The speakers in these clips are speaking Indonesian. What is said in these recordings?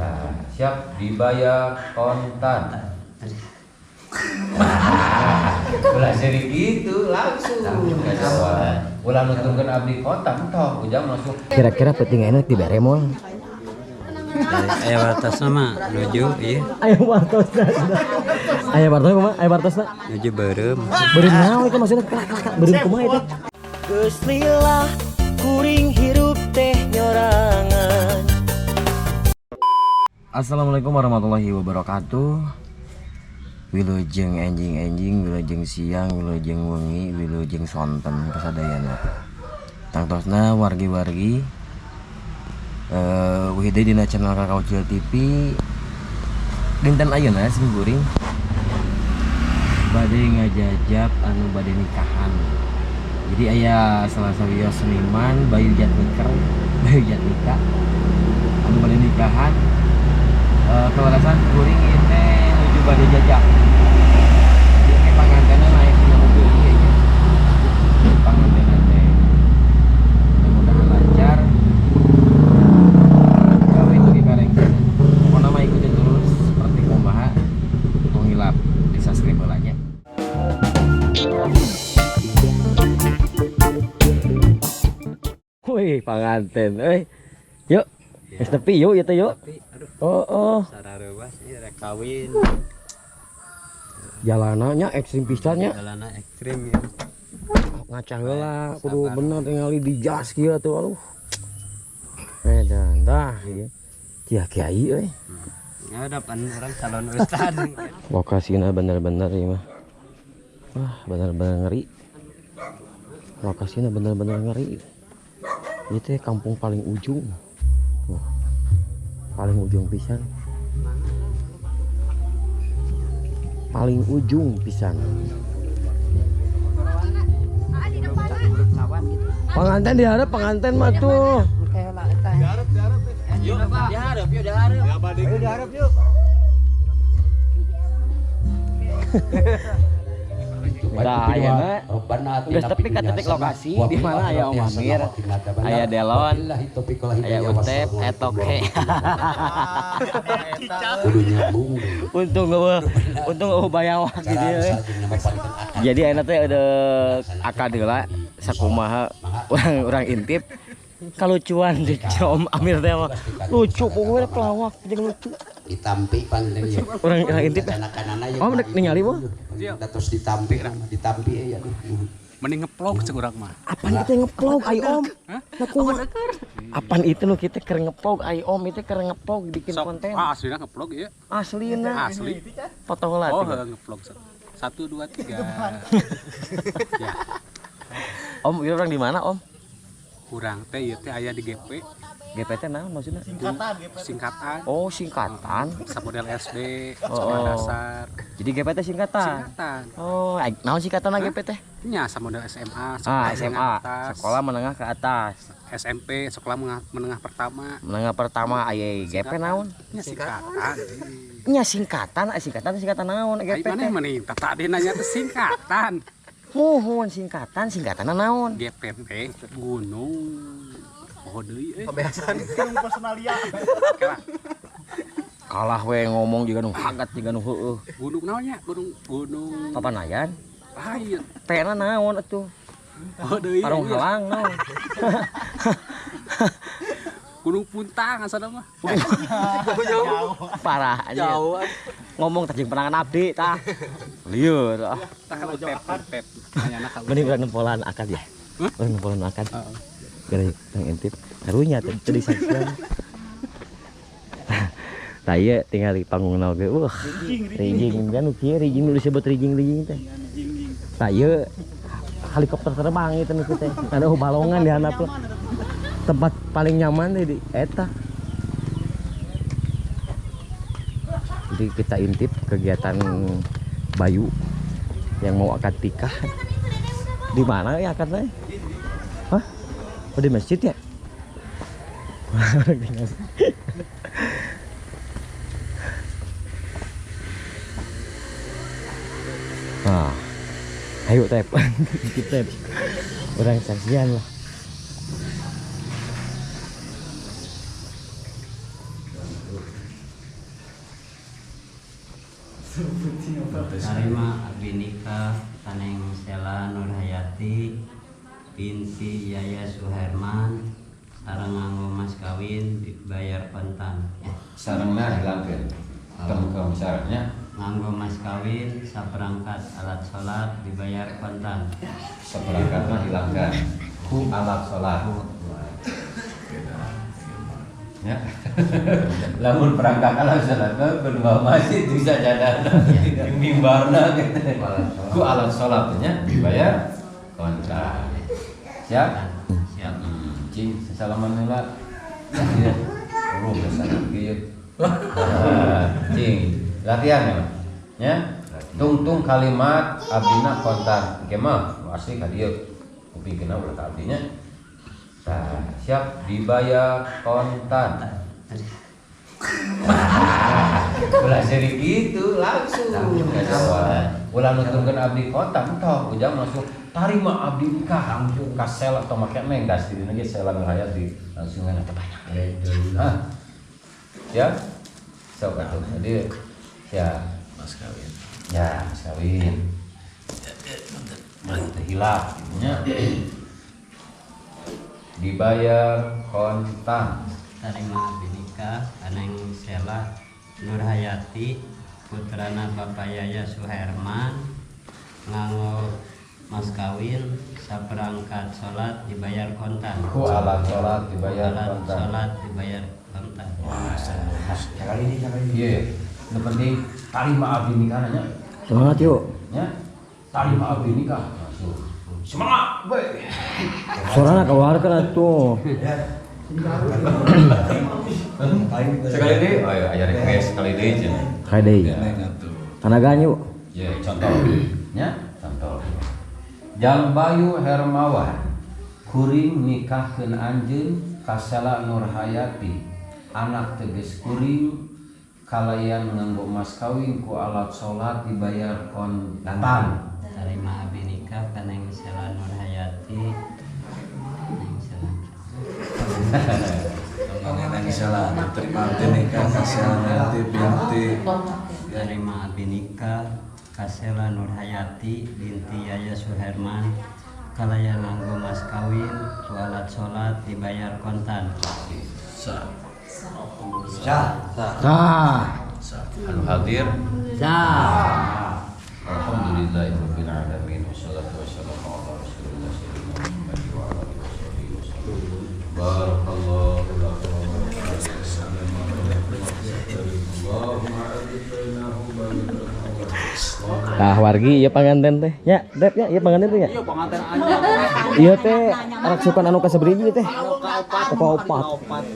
Nah, siap dibayar kontan. Ulah jadi gitu langsung. Ulah nutungkeun abdi kontan toh ujang masuk. Kira-kira penting enak di Beremol. Aya wartosna mah nuju ieu. Aya wartosna. Aya wartosna kumaha? Aya wartosna. Nuju beureum. Beureum naon itu maksudna? Beureum kumaha itu? Geus lillah kuring hirup teh nyorangan. Assalamualaikum warahmatullahi wabarakatuh. Wilujeng enjing-enjing, wilujeng siang, wilujeng wengi, wilujeng sonten kasadayana. Tangtosna wargi-wargi wihide dina channel Kakao Cil TV dinten ayeuna simkuring bade ngajajab anu bade nikahan. Jadi aya salah sawiya seniman Bayu Jatniker, Bayu Jatnika anu bade nikahan. Kelarasan kuring ieu teh nuju bade jajab. Jadi pangantenna naik dina mobil ieu nya. Pangantenna teh mudah-mudahan lancar. Gawe itu di kareng. Pokona mah ikutin terus seperti kumaha mengilap di subscribe bolanya. Wih, panganten euy. Yuk. Geus tepi yuk ieu teh yuk. Oh. Sarareuwas ieu rek kawin. Jalananya ekstrim pisan nya. Jalanna ekstrim ya. Ngaca heula kudu bener tingali di jas kieu tuh aduh. Edan tah ieu. Kiai euy. Ngadapan orang calon ustad. Lokasinya bener-bener ieu mah. Wah, bener-bener ngeri. Lokasinya bener-bener ngeri. Itu kampung paling ujung. Wah, paling ujung pisan. Paling ujung pisan. Pengantin diharap pengantin mah tuh. Diharap yuk. Nah, ayeuna geus tepi ka titik lokasi di mana aya Om Amir, aya Delon, aya Utep, Etoke. Untung bayawak gitu ya. Jadi ayeuna teh ada akad heula sakumaha urang intip. Kalucuan di Om Amir teh mah lucu pokoknya pelawak jeung lucu. Ditampi panggilnya ya. Urang intip. Oh, dek ningali mah. Terus ditampi ya. Mending ngeplog sekurang mah. Apaan kita ngeplog ai Om? Apaan itu nu kita keur ngeplog ai Om itu keur ngeplog bikin konten. Aslina ngeplog ya. Aslina. Asli. Foto heula. Oh, ngeplog. 1 2 3. Ya. Om, ieu urang di mana Om? Kurang teh ieu teh aya di GP. GPT naon maksudna? Singkatan. Oh, singkatan. Samodel SD, sekolah dasar. Jadi GPT singkatan. Singkatan. Oh, naon singkatan GPT? Nya samodel SMA, SMA, sekolah menengah ke atas. SMP, sekolah menengah pertama. Menengah pertama aya GP naon? Nya singkatan. Nya singkatan naon Ai GPT? maneh meni tadi nanya teh singkatan. Muhun singkatan naon? GPT gunung. Oh deui kebiasaan gunung personalia. Kalah we ngomong juga nu hagat juga nu heueuh. Gunung naonnya? Gunung Papanayan? lain. Pena naon atuh? Oh deui. Parung halang naon? Gunung Puntang asana mah. Jauh. Parah aja. Jauh. Ngomong teh jeung penangan abdi tah. Lieur ah. Tah kalau pep. Ayana ka. Mending urang nempolan akad ya. Urang nempolan akad. Gara yang intip harunya tadi saksian. Tah ieu tinggal di panggungna oge. Wah. Rijing kan kieu rijing nu disebut rijing teh. Tah ieu helikopter terbang itu nu teh. Ada balongan di handap. Tempat paling nyaman teh di eta. Jadi kita intip kegiatan Bayu yang mau akad nikah. Di mana ya akadnya? Hah? Oh di masjid ya? Nah, ayo tep, kita orang saksian lah. Tarima abdi nikah Taneng Sela Nurhayati binti Yaya Suherman sareng nganggo mas kawin dibayar kontan. Sarengna hilangkeun. Tengkeum syaratnya Nganggo mas kawin saperangkat alat sholat dibayar kontan. seperangkatnya hilangkan ku alat sholat. Ya. Lamun perangkat alat sholat kedua masjid bisa jalan mimbarna gitu. Ku alat sholatnya dibayar kontan. Siap? Siap. Cing sesalaman heula. Ya. Ruh kesana kieu. Cing, latihan ya. Ya. Tungtung kalimat abdina kontan. Oke mah, asli ka dieu. Kupikeun ulah ka abdinya. Nah, siap dibayar kontan. Ulah seri gitu langsung. Ulah nuturkeun abdi kontan toh ujang masuk tarima abdi nikah langsung ka sel atau make meng gas di dieu sel ngahayat di langsung ngana teh banyak. Hah. Siap? Sok atuh. Jadi ya mas kawin. Ya, mas kawin. Teh hilaf nya. Dibayar kontan. Tarima abdi nikah Taneng Sela Nurhayati putrana Bapak Yaya Suherman nganggo mas kawin saperangkat sholat dibayar kontan. Ku alat sholat dibayar Alat kontan. sholat dibayar kontan. Sekali ini. Iya. Nu penting tarima abdi nikah nya. Semangat yuk. Ya. Tarima abdi nikah. Masuk. Semangat, boy. Suarana keluarkan atuh. Sekali deh. Oh ya, aya request sekali deh cenah. Kayak deui. Tanagan yuk. Ya, contoh. Ya, contoh. Jang Bayu Hermawan kuring nikahkeun anjeun ka Sela Nurhayati. Anak teges kuring kalayan nganggo mas kawin ku alat sholat dibayar kontan. Tarima abdi nikah Taneng Sela Nurhayati Taneng Sela terima nikah kasih binti Tarima abdi nikah Kasela Nurhayati binti Yaya Suherman kalayan nganggo mas kawin ku alat sholat dibayar kontan. Sah. Anu hadir. Sah. Alhamdulillahirabbil alamin wassalatu wassalamu ala rasulillah Muhammad wa ala alihi wasallam. Barakallahu lakum wa Tah wargi ieu panganten teh. Ya, Dep ya, ieu panganten teh ya. Iya pengantin anyar. Ieu teh raksukan anu kasabriji teh. Opat.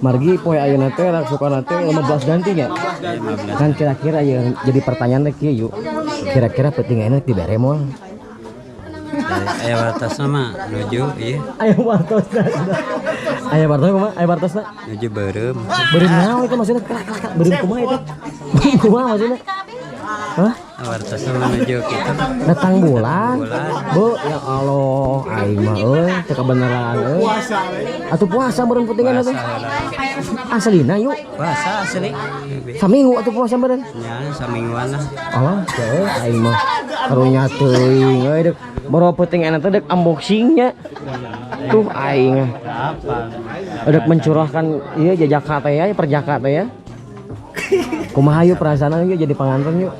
Margi poe ayeuna teh raksukana teh 15 ganti nya. Kan kira-kira ya jadi pertanyaan teh kieu yuk. Kira-kira penting enak dibere moal. Aya wartos nama nuju ieu Aya wartosna. Aya wartos kumaha? Aya wartosna. nuju beureum. Beureum naon itu maksudna? Beureum kumaha itu? Beureum kumaha maksudna? Hah? Wartos nama nuju kitu. Datang bulan. Bu, ya Allah, aing mah euy, teu kebenaran euy. Atuh puasa beureum putingan atuh. Aslina yuk. Puasa asli. Saminggu atuh puasa beureum. Ya samingguan lah. Oh, euy aing mah karunya teuing euy deuk. Boro putingan teh deuk unboxing-nya. Tuh aing. Deuk mencurahkan ieu jajaka teh ya, perjaka teh ya. Kumaha yuk perasaan yuk jadi pengantin yuk.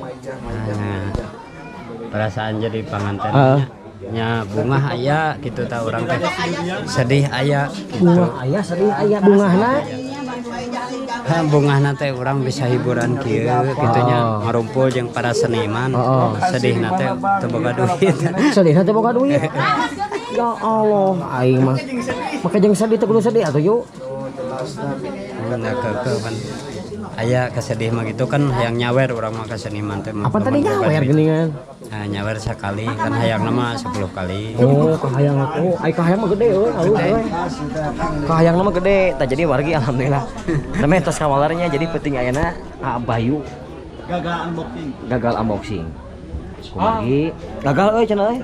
Nah, perasaan jadi pengantin nya bunga aya gitu tah urang teh sedih aya gitu. Bunga aya sedih aya bungahna. Bungahna teh urang bisa hiburan kieu kitu nya ngarumpul jeung para seniman. Sedihna teh teu boga duit. Sedihna teh boga duit. Ya Allah, aing mah. Maka jeung sedih teh kudu sedih atuh yuk. Nah, kan aya kesedih mah gitu kan hayang nyawer urang mah ka seniman teh. Apa tadi nyawer geuningan? Nah, nyawer sekali kan hayangna mah 10 kali. Oh, kahayang aku. Ai kahayang mah gede euy, halus euy. Kahayangna mah gede. Tah jadi wargi alhamdulillah. Namanya tos kawalarnya jadi penting ayeuna Bayu gagal unboxing. Kumaha gagal euy cenah euy.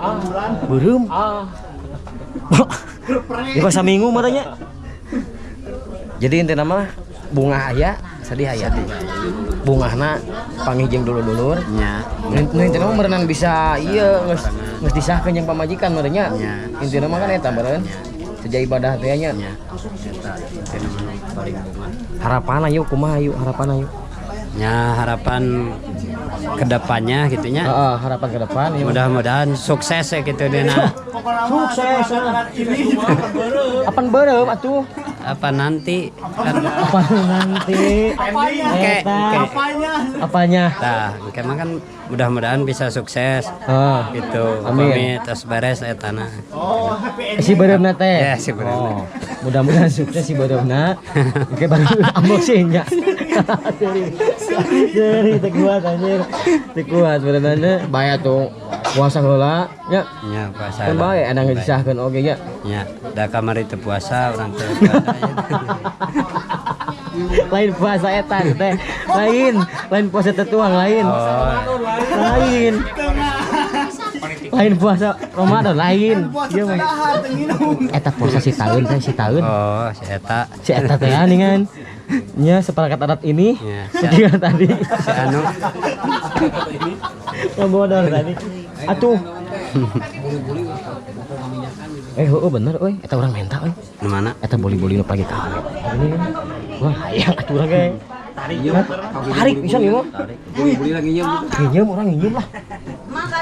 Beureum. Di pas saminggu matanya. Jadi intina mah bunga aya sedih aya. Bungahna panghijing dulur-dulur. nya Nu intina mah meureunana bisa ieu geus disahkeun jeung pamajikan meureun nya. Intina mah kan eta meureun. Seja ibadah teh nya. nya eta intina paling bunga. Harapan ayo kumaha ayo harapan ayo. Nya harapan kedepannya gitunya. Harapan ke depan ya. Mudah-mudahan sukses ya gitu dena. Sukses ini. Apaan beureum atuh? Apa nanti? Apa nanti? Apanya? Nah, kemang kan mudah-mudahan bisa sukses. Gitu. Amin. Pamit terus beres eta na. Si beureumna teh. Ya, si beureumna. Mudah-mudahan sukses si beureumna. Oke baru unboxing nya. Jadi teu kuat anjir. Teu kuat beunana baya tuh puasa heula nya. Nya puasa. Kan bae ada ngisahkeun oge nya. Nya, da kamari teu puasa urang teh. Lain puasa eta teh. Lain puasa tetuang lain. Lain. Lain puasa Ramadan lain. Ieu mah. Eta puasa si taun teh si taun. Oh, si eta. Si eta teh aningan. Nya separakat adat ini. Ya, Dia tadi. Si anu Ngobodor tadi. Atuh. Heueuh bener euy, eta urang menta euy. nu mana? Eta boli-boli nu pagi kawe. Ini. Wah, hayang atuh urang ge. Tarik bisa nih mah. Buli-buli lagi nyium. Nginjem orang nginjem lah.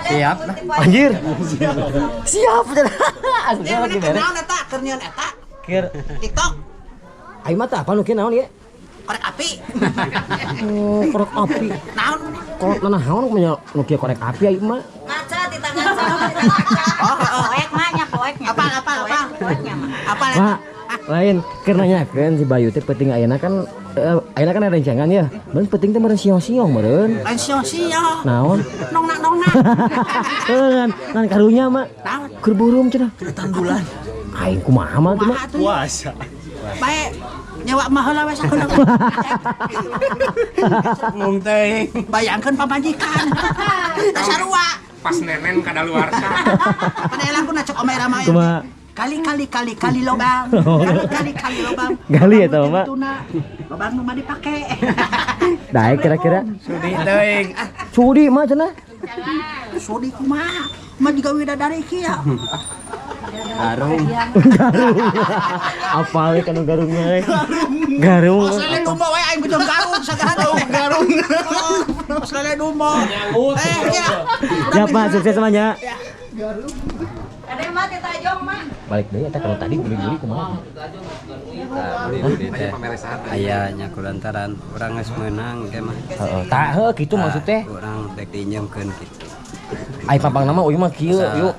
Siap lah. Anjir. Siap cenah. Asli lagi beres. Naon eta keur nyieun eta? Kir TikTok ai mah teh apa nu kieu naon ieu? korek api. Oh, korek api. Naon? Korek nanaon nya nu kieu korek api ai mah. Ngaca di tangan sama. Poek mah nya poeknya. Apa? Poeknya mah. Apa Pak, lain keur nanyakeun si Bayu teh penting ayeuna kan ada rencangan ya. Beun penting teh meureun siong-siong meureun. Lain sio-sio. Naon? Nongna. Ngan karunya mah. Naon? Keur burung cenah. Keretan bulan. Aing kumaha mah teh mah. Puasa. Bae nyawa mah heula we sakeuna. Mung teh. Bayangkeun pamajikan. Tasarua. Pas nenen kadaluarsa. Pada elangku na cok omay ramai. Kumaha? Kali lobang. Kali lobang. Gali eta mah. Lobang nu mah dipake. Daek kira-kira. Sudi teuing. Sudi mah cenah. Sudi kumaha? Mah juga widadari kieu. Garung. Apa we kana garung we? Garung. Sele dumbo we aing betul garung sagala garung. Sele dumbo. Ya. Ya Pak, sukses semuanya. Ada mah teh tajong mah. Balik deui eta kalau tadi beli-beli kumaha? Beli-beli teh. Aya nya kulantaran urang geus meunang ge mah. Heeh, tah heuh kitu maksud teh. Urang rek diinjemkeun kitu. Ai papang nama uy mah kieu yuk.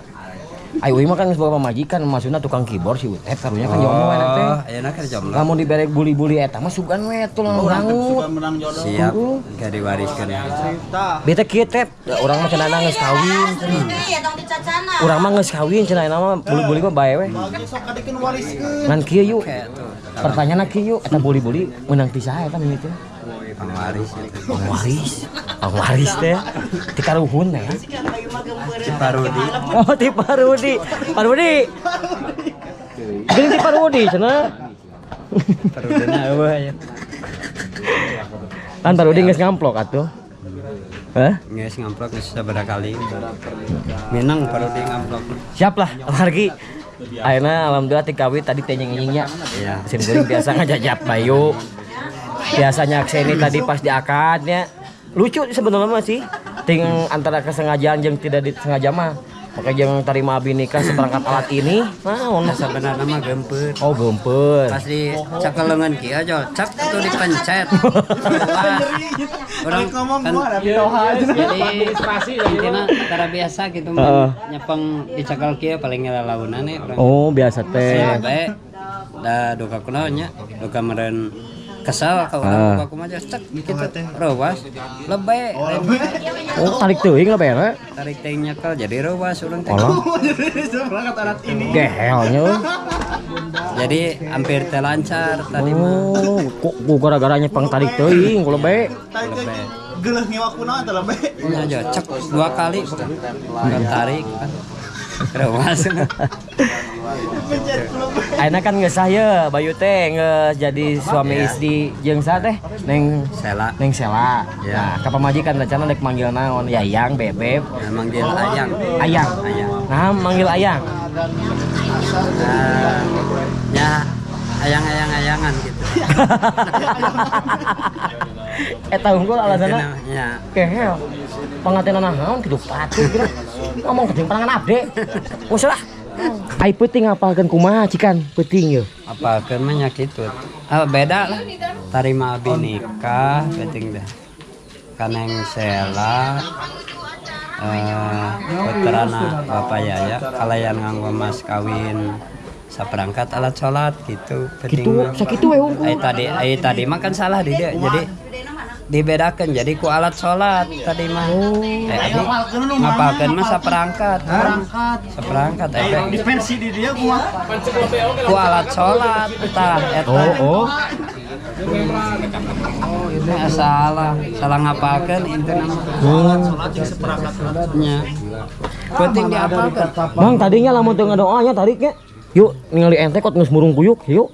Ai uy mah kan geus boga pamajikan maksudna tukang keyboard si Utep karunya kan jomblo we teh. Ayeuna keur jomblo. Lamun dibere buli-buli eta mah sugan we tulang rangut. Menang jodoh. Siap ge diwariskeun. Beta kieu teh urang mah cenah geus kawin. Iya dong dicacana. Urang mah geus kawin cenah mah buli-buli mah bae we. Bagi sok kadikeun wariskeun. Ngan kieu yuk. Kitu. Pertanyaanna kieu yuk eta buli-buli meunang pisah eta mimiti. Pangwaris itu. Pangwaris teh ti karuhun teh. Ciparudi. Oh ti Parudi. Geuning ti Parudi cenah. Parudina eueuh aya. Kan Parudi geus ngamplok atuh. Hah? Geus ngamplok geus sabaraha kali. Minang Parudi ngamplok. Siap lah, Margi. Ayeuna alhamdulillah ti kawin tadi teh nyengingnya. Iya. Mesin geuning biasa ngajajap Bayu. Biasanya Akseni tadi pas di akadnya. Lucu sebenarnya mah sih. Ting antara kesengajaan jeung tidak disengaja mah. Makanya jangan terima abi nikah seperangkat alat ini. Naon Sebenarnya mah gempet. Oh, gempet. Pas di cakelengan kieu aja, cak itu dipencet. Orang Ngomong kan gua tapi toha aja. jadi intina tara biasa gitu mah nyepeng dicakel kieu paling ngelalaunan urang. Oh, biasa teh. Sia bae. Da duka kunaon nya? Duka meureun kesal ka urang duka kumaha cek kitu. Rowas lebe. Oh, tarik teuing lah bener. Tarik teh nyekel jadi rowas urang teh. Olah. Seperangkat alat ini. Gehelnya. Jadi hampir teh lancar tadi mah. Oh, kok gua gara-gara nyepeng tarik teuing ku lebe. Lebe. Geuleuh ngewa kunaon teh lebih. Nya aja cek 2 kali kan tarik kan. Rewas. Ayeuna kan geus sah ye Bayu teh geus jadi suami istri jeung sa teh Neng Sela. Neng Sela. Ya. Nah, ka pamajikan rencana dek manggil naon? Yayang, Bebeb, Manggil Ayang. Ayang. Ayang. Nah, manggil Ayang. Ya ayang-ayangan gitu. Eta unggul alasanna Ya. kehel. Pangatenana naon kitu patuh kira. Ngomong keting panangan abdi. Wes lah. Ai peuting ngapalkeun kumaha cikan peuting ye. Apalkeun mah nya kitu. Beda lah. Tarima abi nikah penting dah. Kaneng Sela putrana Bapak Yaya kalayan nganggo mas kawin saperangkat alat sholat gitu penting. Kitu sakitu we unggul. Ai tadi mah kan salah di dia. Jadi dibedakan jadi ku alat sholat tadi mah. Ngapalkeun mah saperangkat. Saperangkat Dispensi di dia gua. ku alat sholat tah eta. Oh. Ini salah ngapalkeun itu nama. Nya. Penting diapalkeun. Bang tadinya lamun teu ngadoanya tadi ge. Yuk ningali ente kot geus murung kuyuk yuk.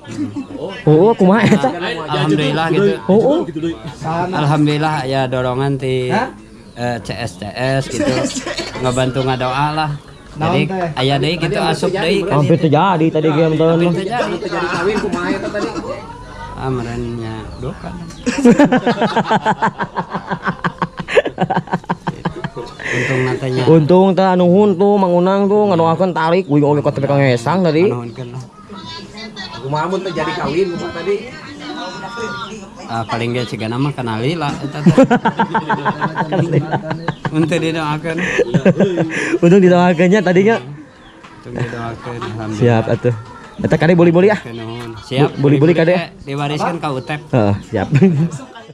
Oh, kumaha eta? Alhamdulillah gitu. Oh. Alhamdulillah ya dorongan ti CSCS gitu. Ngebantu ngadoa lah. Jadi aya deui gitu asup deui kan. Hampir terjadi tadi game teun. Terjadi kawin kumaha eta tadi? Amrannya dokan. Untung natanya. Untung teh nuhun tuh Mang Unang tuh ngadoakeun tarik we oge ka TPK ngesang tadi. Nuhunkeun lah. Kumaha mun teh jadi kawin kumaha tadi? Paling ge cigana mah kana lila eta teh. Untuk didoakeun. Untung didoakeunnya tadinya. Untuk didoakeun alhamdulillah. Siap atuh. Eta kade boli-boli ah. Nuhun. Siap. Boli-boli kade. Diwariskeun ka UTEP. Heeh, siap.